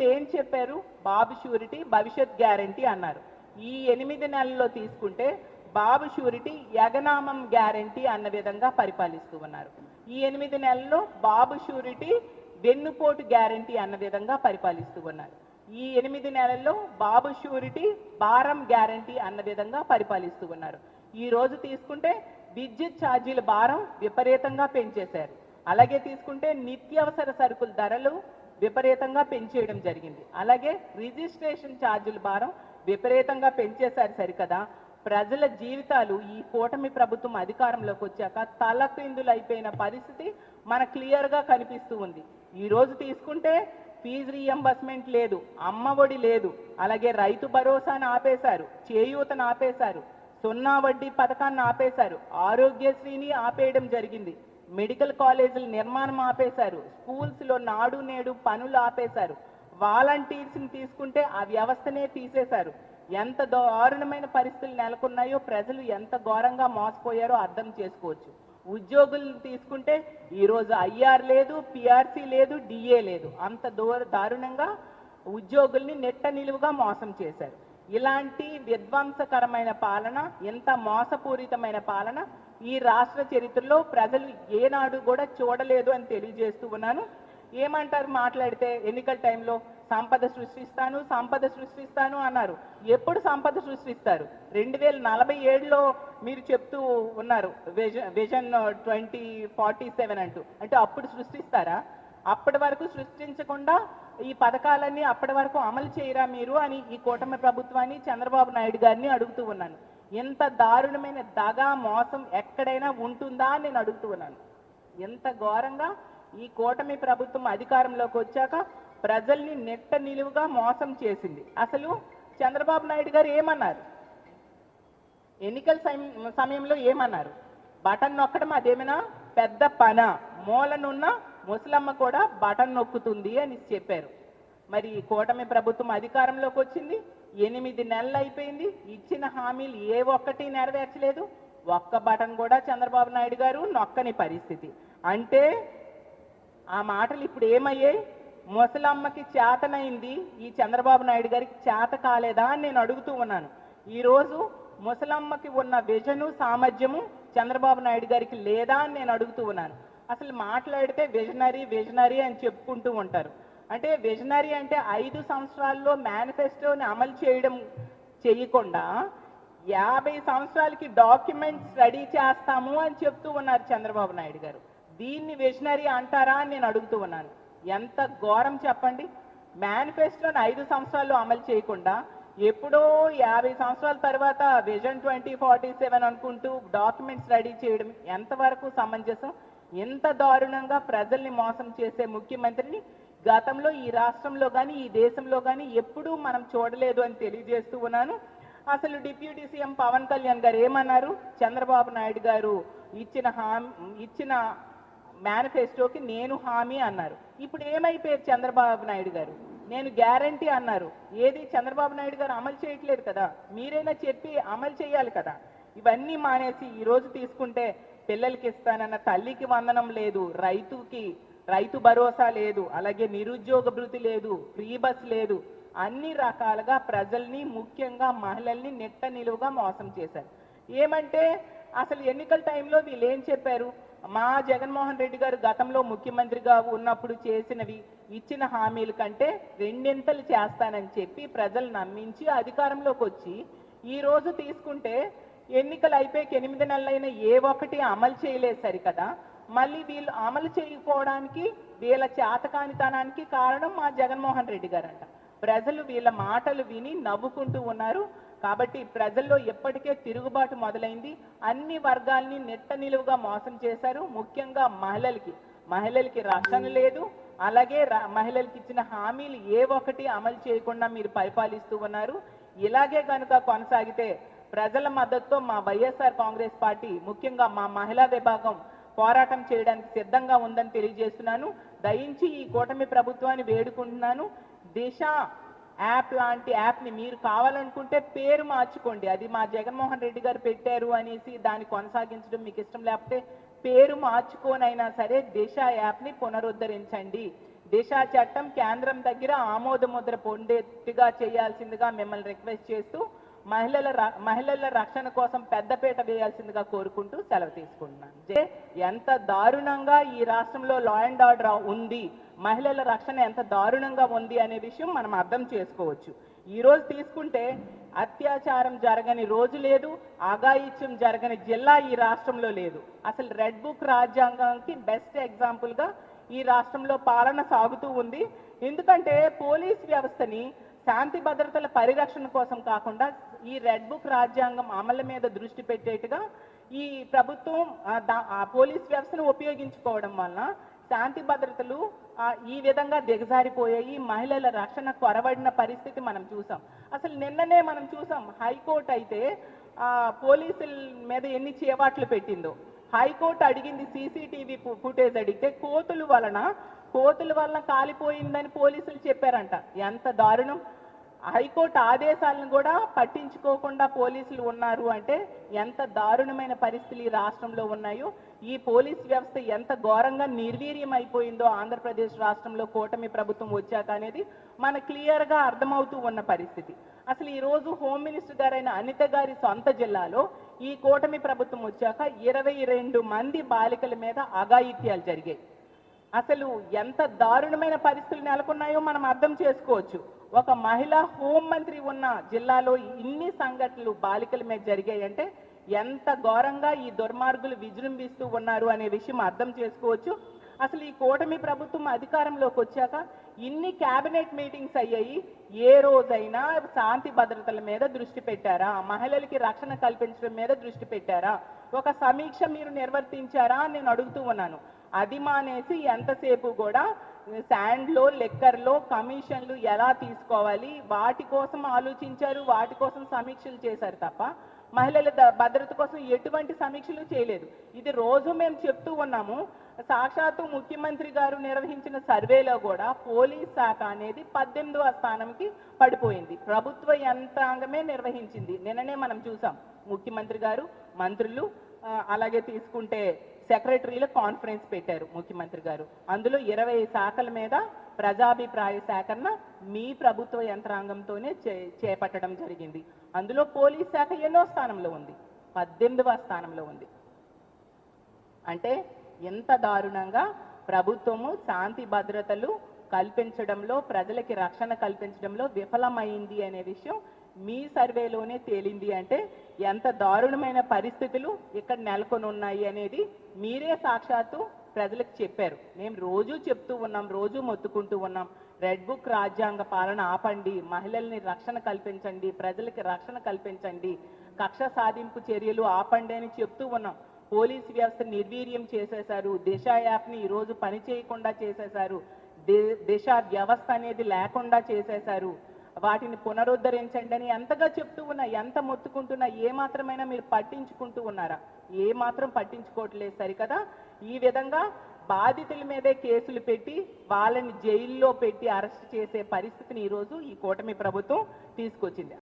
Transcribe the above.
ముందు ఏం చెప్పారు? బాబు షూరిటీ, భవిష్యత్ గ్యారంటీ అన్నారు. ఈ 8 నెలల్లో తీసుకుంటే బాబు షూరిటీ యగనామం గ్యారంటీ అన్న విధంగా పరిపాలిస్తూ ఉన్నారు. ఈ 8 నెలల్లో బాబు షూరిటీ వెన్నుపోటు గ్యారంటీ అన్న విధంగా పరిపాలిస్తూ ఉన్నారు. ఈ 8 నెలల్లో బాబు షూరిటీ భారం గ్యారంటీ అన్న విధంగా పరిపాలిస్తూ ఉన్నారు. ఈ రోజు తీసుకుంటే విద్యుత్ ఛార్జీల భారం విపరీతంగా పెంచేశారు. అలాగే తీసుకుంటే నిత్యావసర సరుకుల ధరలు విపరీతంగా పెంచేయడం జరిగింది. అలాగే రిజిస్ట్రేషన్ ఛార్జీల భారం విపరీతంగా పెంచేశారు. సరికదా ప్రజల జీవితాలు ఈ కూటమి ప్రభుత్వం అధికారంలోకి వచ్చాక తలక్రిందులైపోయిన పరిస్థితి మన క్లియర్గా కనిపిస్తూ ఉంది. ఈ రోజు తీసుకుంటే ఫీజు రీఎంబర్స్మెంట్ లేదు, అమ్మఒడి లేదు, అలాగే రైతు భరోసాను ఆపేశారు, చేయూతను ఆపేశారు, సున్నా వడ్డీ పథకాన్ని ఆపేశారు, ఆరోగ్యశ్రీని ఆపేయడం జరిగింది, మెడికల్ కాలేజీల నిర్మాణం ఆపేశారు, స్కూల్స్లో నాడు నేడు పనులు ఆపేశారు, వాలంటీర్స్ని తీసుకుంటే ఆ వ్యవస్థనే తీసేశారు. ఎంత దారుణమైన పరిస్థితులు నెలకొన్నాయో, ప్రజలు ఎంత ఘోరంగా మోసపోయారో అర్థం చేసుకోవచ్చు. ఉద్యోగులను తీసుకుంటే ఈరోజు ఐఆర్ లేదు, పిఆర్సీ లేదు, డిఏ లేదు. అంత దారుణంగా ఉద్యోగుల్ని నెట్ట నిలువుగా మోసం చేశారు. ఇలాంటి విధ్వంసకరమైన పాలన, ఇంత మోసపూరితమైన పాలన ఈ రాష్ట్ర చరిత్రలో ప్రజలు ఏనాడు కూడా చూడలేదు అని తెలియజేస్తూ ఉన్నాను. ఏమంటారు మాట్లాడితే ఎన్నికల టైంలో సంపద సృష్టిస్తాను అన్నారు. ఎప్పుడు సంపద సృష్టిస్తారు? 2047లో మీరు చెప్తూ ఉన్నారు విజన్ 2047 అంటూ. అంటే అప్పుడు సృష్టిస్తారా? అప్పటి వరకు సృష్టించకుండా ఈ పథకాలన్నీ అప్పటి వరకు అమలు చేయరా మీరు అని ఈ కూటమి ప్రభుత్వాన్ని, చంద్రబాబు నాయుడు గారిని అడుగుతూ ఉన్నాను. ఎంత దారుణమైన దగా మోసం ఎక్కడైనా ఉంటుందా అని నేను అడుగుతూ ఉన్నాను. ఎంత ఘోరంగా ఈ కూటమి ప్రభుత్వం అధికారంలోకి వచ్చాక ప్రజల్ని నెట్ట నిలువుగా మోసం చేసింది. అసలు చంద్రబాబు నాయుడు గారు ఏమన్నారు? ఎన్నికల సమయంలో ఏమన్నారు? బటన్ నొక్కడం అదేమైనా పెద్ద పన, మూలనున్న ముసలమ్మ కూడా బటన్ నొక్కుతుంది అని చెప్పారు. మరి ఈ కూటమి ప్రభుత్వం అధికారంలోకి వచ్చింది, 8 నెలలు అయిపోయింది, ఇచ్చిన హామీలు ఏ ఒక్కటి నెరవేర్చలేదు. ఒక్క బటన్ కూడా చంద్రబాబు నాయుడు గారు నొక్కని పరిస్థితి. అంటే ఆ మాటలు ఇప్పుడు ఏమయ్యాయి? ముసలమ్మకి చేతనైంది, ఈ చంద్రబాబు నాయుడు గారికి చేత కాలేదా అని నేను అడుగుతూ ఉన్నాను. ఈరోజు ముసలమ్మకి ఉన్న విజను, సామర్థ్యము చంద్రబాబు నాయుడు గారికి లేదా అని నేను అడుగుతూ ఉన్నాను. అసలు మాట్లాడితే విజనరీ అని చెప్పుకుంటూ ఉంటారు. అంటే విజనరీ అంటే 5 సంవత్సరాల్లో మేనిఫెస్టోని అమలు చేయకుండా 50 సంవత్సరాలకి డాక్యుమెంట్స్ రెడీ చేస్తాము అని చెప్తూ ఉన్నారు చంద్రబాబు నాయుడు గారు. దీన్ని విజనరీ అంటారా అని నేను అడుగుతూ ఉన్నాను. ఎంత ఘోరం చెప్పండి. మేనిఫెస్టోని 5 సంవత్సరాల్లో అమలు చేయకుండా ఎప్పుడో 50 సంవత్సరాల తర్వాత విజన్ 2047 అనుకుంటూ డాక్యుమెంట్స్ రెడీ చేయడం ఎంతవరకు సమంజసం? ఎంత దారుణంగా ప్రజల్ని మోసం చేసే ముఖ్యమంత్రిని గతంలో ఈ రాష్ట్రంలో కానీ ఈ దేశంలో కానీ ఎప్పుడూ మనం చూడలేదు అని తెలియజేస్తూ ఉన్నాను. అసలు డిప్యూటీ సీఎం పవన్ కళ్యాణ్ గారు ఏమన్నారు? చంద్రబాబు నాయుడు గారు ఇచ్చిన మేనిఫెస్టోకి నేను హామీ అన్నారు. ఇప్పుడు ఏమైపోయారు చంద్రబాబు నాయుడు గారు? నేను గ్యారంటీ అన్నారు. ఏది చంద్రబాబు నాయుడు గారు అమలు చేయట్లేదు కదా, మీరైనా చెప్పి అమలు చేయాలి కదా. ఇవన్నీ మానేసి ఈరోజు తీసుకుంటే పిల్లలకి ఇస్తానన్న తల్లికి వందనం లేదు, రైతు భరోసా లేదు, అలాగే నిరుద్యోగ భృతి లేదు, ఫ్రీ బస్ లేదు. అన్ని రకాలుగా ప్రజల్ని, ముఖ్యంగా మహిళల్ని నెట్ట నిలువుగా మోసం చేశారు. ఏమంటే అసలు ఎన్నికల టైంలో వీళ్ళు ఏం చెప్పారు? మా జగన్మోహన్ రెడ్డి గారు గతంలో ముఖ్యమంత్రిగా ఉన్నప్పుడు చేసినవి, ఇచ్చిన హామీల కంటే 2 చేస్తానని చెప్పి ప్రజలు నమ్మించి అధికారంలోకి వచ్చి ఈ రోజు తీసుకుంటే ఎన్నికలు అయిపోయి 8 నెలలైన ఏ ఒక్కటి అమలు చేయలేదు సరికదా. మళ్ళీ వీళ్ళు అమలు చేయకపోవడానికి, వీళ్ళ చేతకానితనానికి కారణం మా జగన్మోహన్ రెడ్డి గారంట. ప్రజలు వీళ్ళ మాటలు విని నవ్వుకుంటూ ఉన్నారు. కాబట్టి ప్రజల్లో ఎప్పటికే తిరుగుబాటు మొదలైంది. అన్ని వర్గాల్ని నెట్ట నిలువుగా మోసం చేశారు. ముఖ్యంగా మహిళలకి రక్షణ లేదు. అలాగే మహిళలకి ఇచ్చిన హామీలు ఏ ఒక్కటి అమలు చేయకుండా మీరు పరిపాలిస్తూ ఉన్నారు. ఇలాగే కనుక కొనసాగితే ప్రజల మద్దతుతో మా వైఎస్ఆర్ కాంగ్రెస్ పార్టీ, ముఖ్యంగా మా మహిళా విభాగం పోరాటం చేయడానికి సిద్ధంగా ఉందని తెలియజేస్తున్నాను. దయించి ఈ కూటమి ప్రభుత్వాన్ని వేడుకుంటున్నాను, దిశ యాప్ లాంటి యాప్ని మీరు కావాలనుకుంటే పేరు మార్చుకోండి. అది మా జగన్మోహన్ రెడ్డి గారు పెట్టారు అనేసి దాన్ని కొనసాగించడం మీకు ఇష్టం లేకపోతే పేరు మార్చుకోనైనా సరే దిశ యాప్ని పునరుద్ధరించండి. దిశ చట్టం కేంద్రం దగ్గర ఆమోద ముద్ర పొందేట్టుగా చేయాల్సిందిగా మిమ్మల్ని రిక్వెస్ట్ చేస్తూ మహిళల రక్షణ కోసం పెద్దపీట వేయాల్సిందిగా కోరుకుంటూ సెలవు తీసుకుంటున్నాను. ఎంత దారుణంగా ఈ రాష్ట్రంలో లా అండ్ ఆర్డర్ ఉంది, మహిళల రక్షణ ఎంత దారుణంగా ఉంది అనే విషయం మనం అర్థం చేసుకోవచ్చు. ఈ రోజు తీసుకుంటే అత్యాచారం జరగని రోజు లేదు, అఘాయిత్యం జరగని జిల్లా ఈ రాష్ట్రంలో లేదు. అసలు రెడ్ బుక్ రాజ్యాంగానికి బెస్ట్ ఎగ్జాంపుల్గా ఈ రాష్ట్రంలో పాలన సాగుతూ ఉంది. ఎందుకంటే పోలీస్ వ్యవస్థని శాంతి భద్రతల పరిరక్షణ కోసం కాకుండా ఈ రెడ్ బుక్ రాజ్యాంగం అమలు మీద దృష్టి పెట్టేట్టుగా ఈ ప్రభుత్వం పోలీస్ వ్యవస్థను ఉపయోగించుకోవడం వలన శాంతి భద్రతలు ఈ విధంగా దిగజారిపోయాయి. మహిళల రక్షణ కొరవడిన పరిస్థితి మనం చూసాం. అసలు నిన్ననే మనం చూసాం, హైకోర్టు అయితే పోలీసుల మీద ఎన్ని చేవాట్లు పెట్టిందో. హైకోర్టు అడిగింది సీసీటీవీ ఫుటేజ్ అడిగితే కోతుల వలన కాలిపోయిందని పోలీసులు చెప్పారంట. ఎంత దారుణం! హైకోర్టు ఆదేశాలను కూడా పట్టించుకోకుండా పోలీసులు ఉన్నారు అంటే ఎంత దారుణమైన పరిస్థితులు ఈ రాష్ట్రంలో ఉన్నాయో, ఈ పోలీస్ వ్యవస్థ ఎంత ఘోరంగా నిర్వీర్యం అయిపోయిందో ఆంధ్రప్రదేశ్ రాష్ట్రంలో కూటమి ప్రభుత్వం వచ్చాక అనేది మనకు క్లియర్గా అర్థమవుతూ ఉన్న పరిస్థితి. అసలు ఈ రోజు హోమ్ మినిస్టర్ గారైన అనిత గారి సొంత జిల్లాలో ఈ కూటమి ప్రభుత్వం వచ్చాక 22 మంది బాలికల మీద అఘాయిత్యాలు జరిగాయి. అసలు ఎంత దారుణమైన పరిస్థితులు నెలకొన్నాయో మనం అర్థం చేసుకోవచ్చు. ఒక మహిళా హోంమంత్రి ఉన్న జిల్లాలో ఇన్ని సంఘటనలు బాలికల మీద జరిగాయంటే ఎంత ఘోరంగా ఈ దుర్మార్గులు విజృంభిస్తూ ఉన్నారు అనే విషయం అర్థం చేసుకోవచ్చు. అసలు ఈ కూటమి ప్రభుత్వం అధికారంలోకి వచ్చాక ఇన్ని క్యాబినెట్ మీటింగ్స్ అయ్యాయి, ఏ రోజైనా శాంతి భద్రతల మీద దృష్టి పెట్టారా? మహిళలకి రక్షణ కల్పించడం మీద దృష్టి పెట్టారా? ఒక సమీక్ష మీరు నిర్వర్తించారా అని నేను అడుగుతూ ఉన్నాను. అది మానేసి ఎంతసేపు కూడా శాండ్లో లెక్కర్లో కమిషన్లు ఎలా తీసుకోవాలి వాటి కోసం ఆలోచించారు, వాటి కోసం సమీక్షలు చేశారు తప్ప మహిళల భద్రత కోసం ఎటువంటి సమీక్షలు చేయలేదు. ఇది రోజు మేము చెప్తూ ఉన్నాము. సాక్షాత్తు ముఖ్యమంత్రి గారు నిర్వహించిన సర్వేలో కూడా పోలీస్ శాఖ అనేది 18వ స్థానంకి పడిపోయింది. ప్రభుత్వ యంత్రాంగమే నిర్వహించింది. నిన్ననే మనం చూసాం, ముఖ్యమంత్రి గారు, మంత్రులు, అలాగే తీసుకుంటే సెక్రటరీల కాన్ఫరెన్స్ పెట్టారు ముఖ్యమంత్రి గారు. అందులో 20 శాఖల మీద ప్రజాభిప్రాయ సేకరణ మీ ప్రభుత్వ యంత్రాంగంతోనే చేపట్టడం జరిగింది. అందులో పోలీస్ శాఖ ఎన్నో స్థానంలో ఉంది? 18వ స్థానంలో ఉంది. అంటే ఎంత దారుణంగా ప్రభుత్వము శాంతి భద్రతలు కల్పించడంలో, ప్రజలకి రక్షణ కల్పించడంలో విఫలమైంది అనే విషయం మీ సర్వేలోనే తేలింది. అంటే ఎంత దారుణమైన పరిస్థితులు ఇక్కడ నెలకొని ఉన్నాయి అనేది మీరే సాక్షాత్తు ప్రజలకు చెప్పారు. మేము రోజు చెప్తూ ఉన్నాం, రోజు మొత్తుకుంటూ ఉన్నాం, రెడ్ బుక్ రాజ్యాంగ పాలన ఆపండి, మహిళల్ని రక్షణ కల్పించండి, ప్రజలకి రక్షణ కల్పించండి, కక్ష సాధింపు చర్యలు ఆపండి అని చెప్తూ ఉన్నాం. పోలీస్ వ్యవస్థ నిర్వీర్యం చేసేశారు, దిశ యాప్ని ఈరోజు పని చేయకుండా చేసేశారు, దిశ వ్యవస్థ అనేది లేకుండా చేసేశారు, వాటిని పునరుద్ధరించండి అని ఎంతగా చెప్తూ ఉన్నా, ఎంత మొత్తుకుంటున్నా ఏ మాత్రమైనా మీరు పట్టించుకుంటూ ఉన్నారా? ఏ మాత్రం పట్టించుకోవట్లేదు సరికదా. ఈ విధంగా బాధితుల మీదే కేసులు పెట్టి వాళ్ళని జైల్లో పెట్టి అరెస్ట్ చేసే పరిస్థితిని ఈరోజు ఈ కూటమి ప్రభుత్వం తీసుకొచ్చింది.